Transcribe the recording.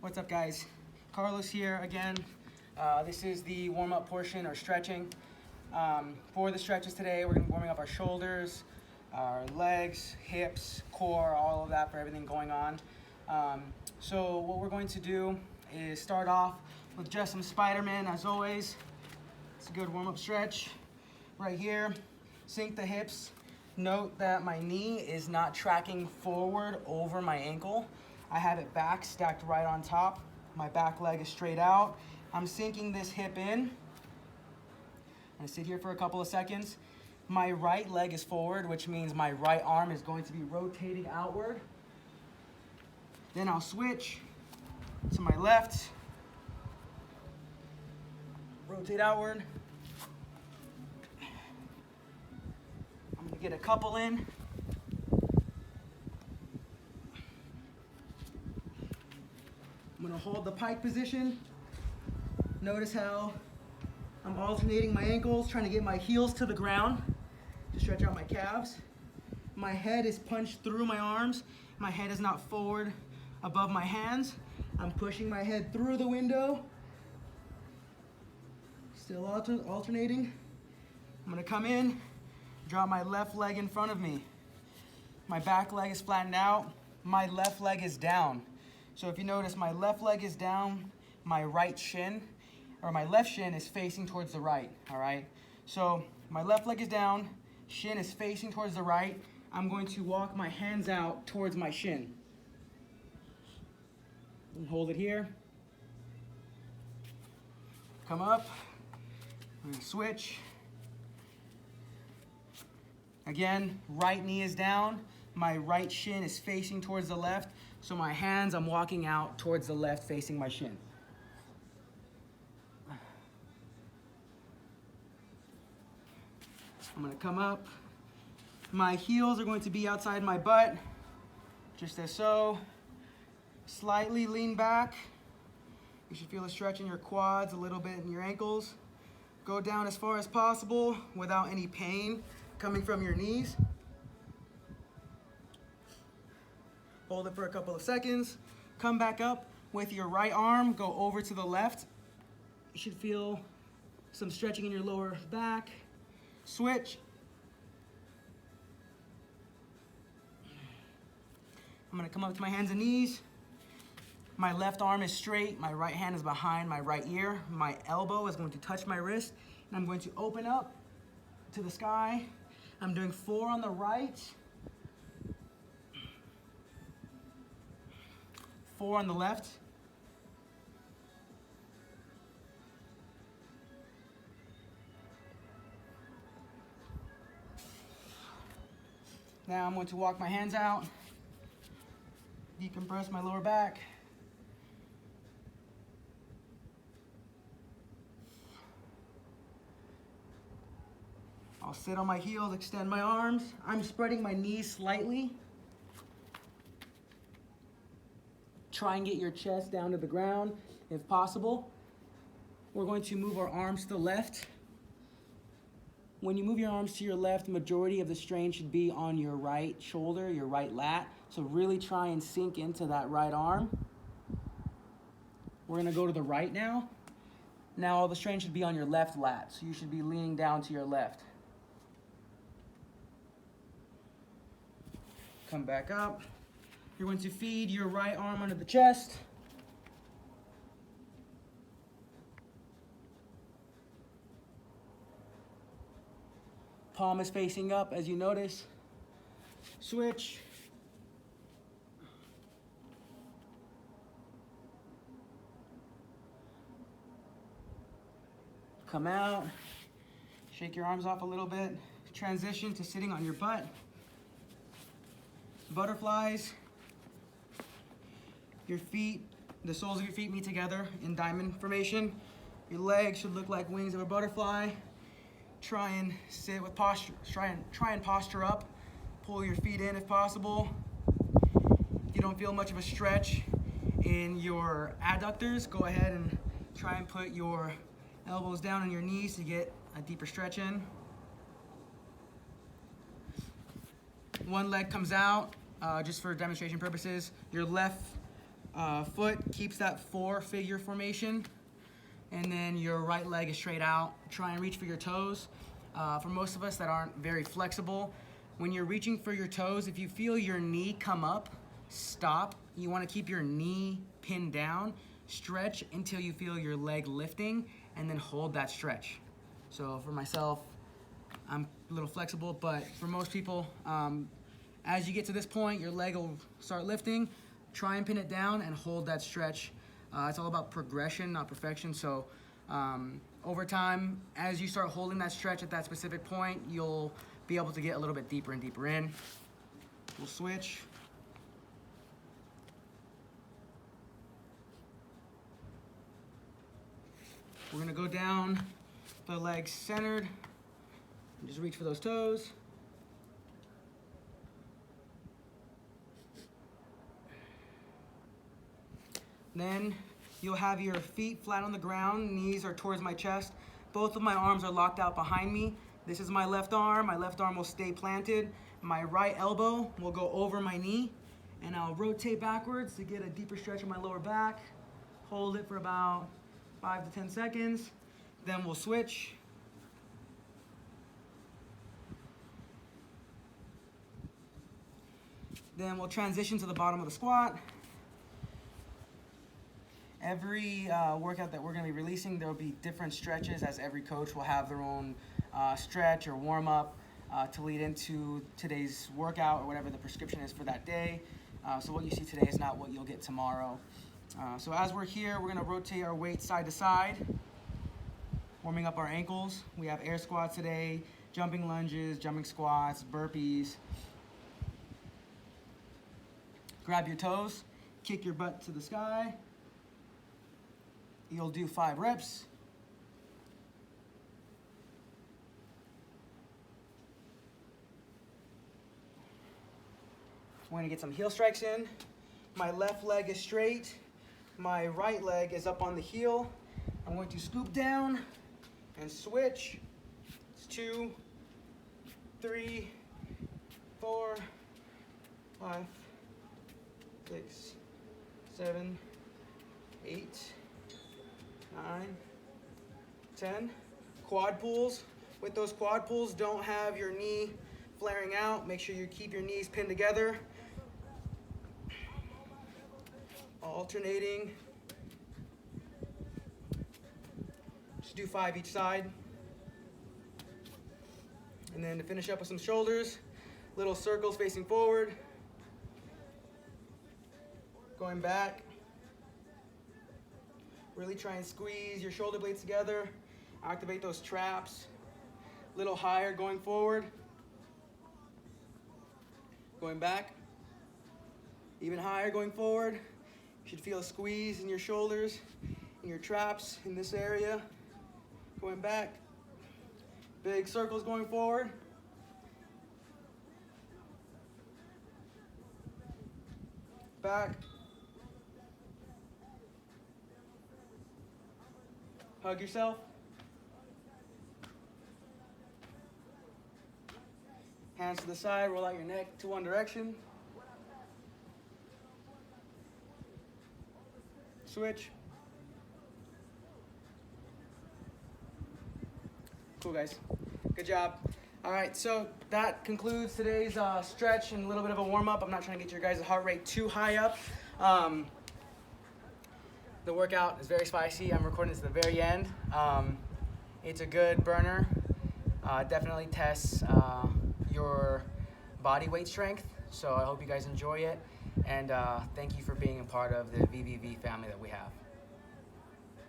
What's up, guys? Carlos here again. This is the warm-up portion, or stretching. For the stretches today, we're going to be warming up our shoulders, our legs, hips, core, all of that for everything going on. So what we're going to do is start off with just some Spider-Man, as always. It's a good warm-up stretch. Right here, sink the hips. Note that my knee is not tracking forward over my ankle. I have it back, stacked right on top. My back leg is straight out. I'm sinking this hip in. I'm gonna sit here for a couple of seconds. My right leg is forward, which means my right arm is going to be rotating outward. Then I'll switch to my left. Rotate outward. I'm gonna get a couple in. I'm gonna hold the pike position. Notice how I'm alternating my ankles, trying to get my heels to the ground to stretch out my calves. My head is punched through my arms. My head is not forward above my hands. I'm pushing my head through the window. Still alternating. I'm gonna come in, drop my left leg in front of me. My back leg is flattened out. My left leg is down. So if you notice, my left leg is down, my right shin, or my left shin is facing towards the right, all right? So my left leg is down, shin is facing towards the right. I'm going to walk my hands out towards my shin. And hold it here. Come up, I'm gonna switch. Again, right knee is down, my right shin is facing towards the left. So my hands, I'm walking out towards the left, facing my shin. I'm gonna come up. My heels are going to be outside my butt, just as so. Slightly lean back. You should feel a stretch in your quads, a little bit in your ankles. Go down as far as possible without any pain coming from your knees. Hold it for a couple of seconds. Come back up with your right arm, go over to the left. You should feel some stretching in your lower back. Switch. I'm gonna come up to my hands and knees. My left arm is straight, my right hand is behind my right ear. My elbow is going to touch my wrist, and I'm going to open up to the sky. I'm doing 4 on the right, 4 on the left. Now I'm going to walk my hands out, decompress my lower back. I'll sit on my heels, extend my arms. I'm spreading my knees slightly. Try and get your chest down to the ground if possible. We're going to move our arms to the left. When you move your arms to your left, the majority of the strain should be on your right shoulder, your right lat. So really try and sink into that right arm. We're gonna go to the right now. Now all the strain should be on your left lat, so you should be leaning down to your left. Come back up. You're going to feed your right arm under the chest. Palm is facing up, as you notice. Switch. Come out. Shake your arms off a little bit. Transition to sitting on your butt. Butterflies. Your feet, the soles of your feet meet together in diamond formation. Your legs should look like wings of a butterfly. Try and sit with posture. Try and posture up. Pull your feet in if possible. If you don't feel much of a stretch in your adductors, go ahead and try and put your elbows down on your knees to get a deeper stretch in. One leg comes out, just for demonstration purposes. Your left foot keeps that 4-figure formation, and then your right leg is straight out. Try and reach for your toes. For most of us that aren't very flexible, when you're reaching for your toes, if you feel your knee come up, stop. You want to keep your knee pinned down, stretch until you feel your leg lifting, and then hold that stretch. So for myself, I'm a little flexible, but for most people, as you get to this point, your leg will start lifting. Try and pin it down and hold that stretch. It's all about progression, not perfection. So over time, as you start holding that stretch at that specific point, you'll be able to get a little bit deeper and deeper in. We'll switch. We're gonna go down, the legs centered, and just reach for those toes. Then you'll have your feet flat on the ground, knees are towards my chest. Both of my arms are locked out behind me. This is my left arm will stay planted. My right elbow will go over my knee, and I'll rotate backwards to get a deeper stretch in my lower back. Hold it for about 5 to 10 seconds. Then we'll switch. Then we'll transition to the bottom of the squat. Every workout that we're going to be releasing, there will be different stretches, as every coach will have their own stretch or warm-up to lead into today's workout or whatever the prescription is for that day. So what you see today is not what you'll get tomorrow. So as we're here, we're going to rotate our weight side to side, warming up our ankles. We have air squats today, jumping lunges, jumping squats, burpees. Grab your toes, kick your butt to the sky. You'll do 5 reps. We're going to get some heel strikes in. My left leg is straight. My right leg is up on the heel. I'm going to scoop down and switch. It's 2, 3, 4, 5, 6, 7, 8, 9, 10. Quad pulls. With those quad pulls, don't have your knee flaring out. Make sure you keep your knees pinned together. Alternating. Just do 5 each side. And then to finish up with some shoulders, little circles facing forward. Going back. Really try and squeeze your shoulder blades together. Activate those traps. Little higher going forward. Going back. Even higher going forward. You should feel a squeeze in your shoulders, in your traps in this area. Going back. Big circles going forward. Back. Hug yourself. Hands to the side, roll out your neck to one direction. Switch. Cool, guys. Good job. All right, so that concludes today's stretch and a little bit of a warm-up. I'm not trying to get your guys' heart rate too high up. The workout is very spicy. I'm recording this at the very end. It's a good burner. Definitely tests your body weight strength. So I hope you guys enjoy it. And thank you for being a part of the VVV family that we have.